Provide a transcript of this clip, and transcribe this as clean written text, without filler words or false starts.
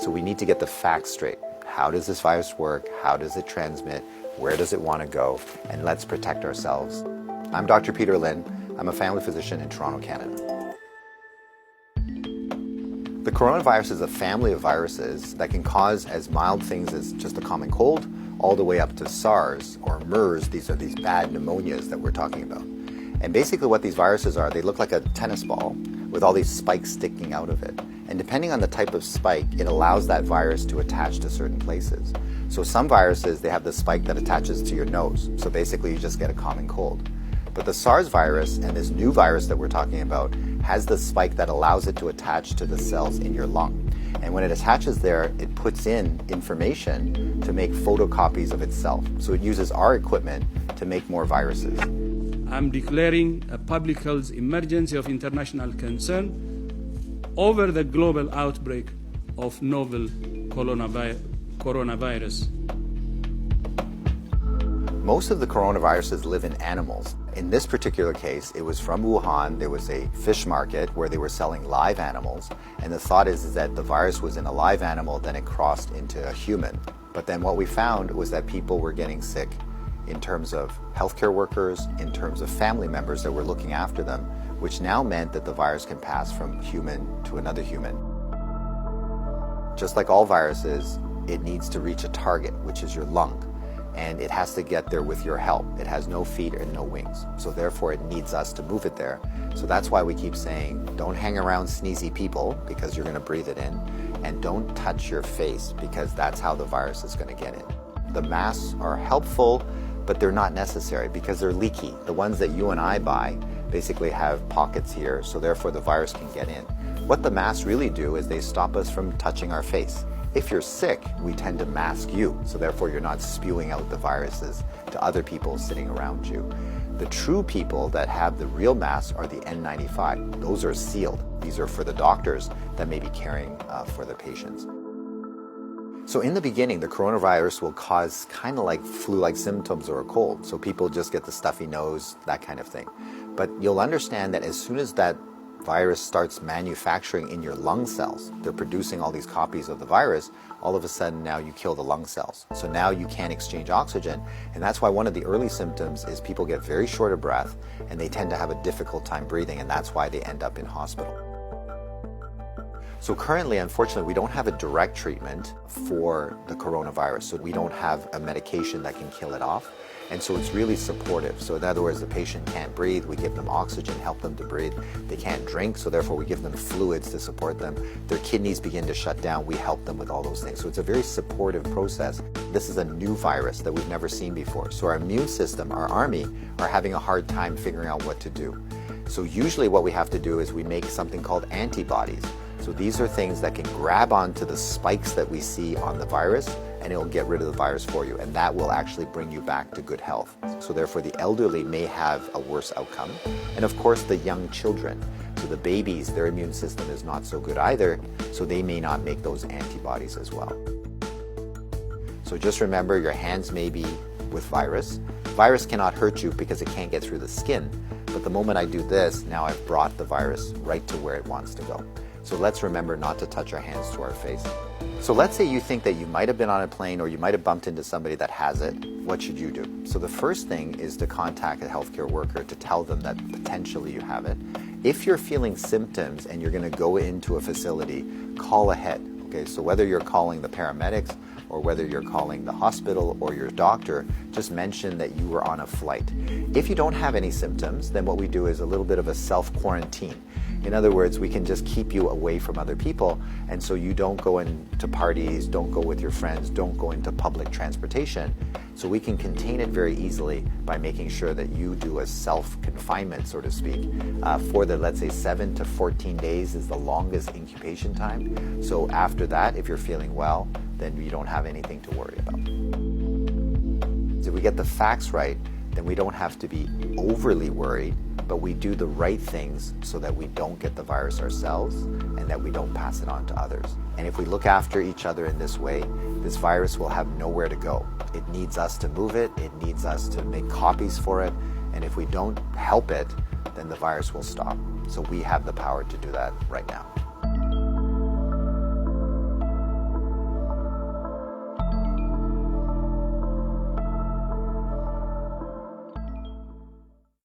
So we need to get the facts straight. How does this virus work? How does it transmit? Where does it want to go? And let's protect ourselves. I'm Dr. Peter Lin. I'm a family physician in Toronto, Canada. The coronavirus is a family of viruses that can cause as mild things as just a common cold, all the way up to SARS or MERS. These are these bad pneumonias that we're talking about. And basically what these viruses are, they look like a tennis ball with all these spikes sticking out of it. And depending on the type of spike, it allows that virus to attach to certain places. So some viruses, they have the spike that attaches to your nose. So basically you just get a common cold. But the SARS virus and this new virus that we're talking about has the spike that allows it to attach to the cells in your lung. And when it attaches there, it puts in information to make photocopies of itself. So it uses our equipment to make more viruses. I'm declaring a public health emergency of international concern over the global outbreak of novel coronavirus. Most of the coronaviruses live in animals. In this particular case, it was from Wuhan. There was a fish market where they were selling live animals. And the thought is that the virus was in a live animal, then it crossed into a human. But then what we found was that people were getting sick in terms of healthcare workers, in terms of family members that were looking after them, which now meant that the virus can pass from human to another human. Just like all viruses, it needs to reach a target, which is your lung. And it has to get there with your help. It has no feet and no wings. So therefore it needs us to move it there. So that's why we keep saying, don't hang around sneezy people because you're gonna breathe it in. And don't touch your face because that's how the virus is gonna get in. The masks are helpful, but they're not necessary because they're leaky. The ones that you and I buy basically have pockets here, so therefore the virus can get in. What the masks really do is they stop us from touching our face. If you're sick, we tend to mask you, so therefore you're not spewing out the viruses to other people sitting around you. The true people that have the real masks are the N95. Those are sealed. These are for the doctors that may be caring for their patients. So in the beginning, the coronavirus will cause kind of like flu-like symptoms or a cold. So people just get the stuffy nose, that kind of thing. But you'll understand that as soon as that virus starts manufacturing in your lung cells, they're producing all these copies of the virus, all of a sudden now you kill the lung cells. So now you can't exchange oxygen. And that's why one of the early symptoms is people get very short of breath and they tend to have a difficult time breathing, and that's why they end up in hospital. So currently, unfortunately, we don't have a direct treatment for the coronavirus. So we don't have a medication that can kill it off. And so it's really supportive. So in other words, the patient can't breathe, we give them oxygen, help them to breathe. They can't drink, so therefore we give them fluids to support them. Their kidneys begin to shut down, we help them with all those things. So it's a very supportive process. This is a new virus that we've never seen before. So our immune system, our army, are having a hard time figuring out what to do. So usually what we have to do is we make something called antibodies. So these are things that can grab onto the spikes that we see on the virus, and it will get rid of the virus for you, and that will actually bring you back to good health. So therefore the elderly may have a worse outcome, and of course the young children. So the babies, their immune system is not so good either, so they may not make those antibodies as well. So just remember, your hands may be with virus. Virus cannot hurt you because it can't get through the skin, but the moment I do this, now I've brought the virus right to where it wants to go. So let's remember not to touch our hands to our face. So let's say you think that you might have been on a plane or you might have bumped into somebody that has it. What should you do? So the first thing is to contact a healthcare worker to tell them that potentially you have it. If you're feeling symptoms and you're going to go into a facility, call ahead. Okay, so whether you're calling the paramedics or whether you're calling the hospital or your doctor, just mention that you were on a flight. If you don't have any symptoms, then what we do is a little bit of a self-quarantine. In other words, we can just keep you away from other people, and so you don't go into parties, don't go with your friends, don't go into public transportation. So we can contain it very easily by making sure that you do a self-confinement, so to speak, for the, let's say, 7 to 14 days is the longest incubation time. So after that, if you're feeling well, then you don't have anything to worry about. So if we get the facts right, then we don't have to be overly worried, but we do the right things so that we don't get the virus ourselves and that we don't pass it on to others. And if we look after each other in this way, this virus will have nowhere to go. It needs us to move it, it needs us to make copies for it, and if we don't help it, then the virus will stop. So we have the power to do that right now.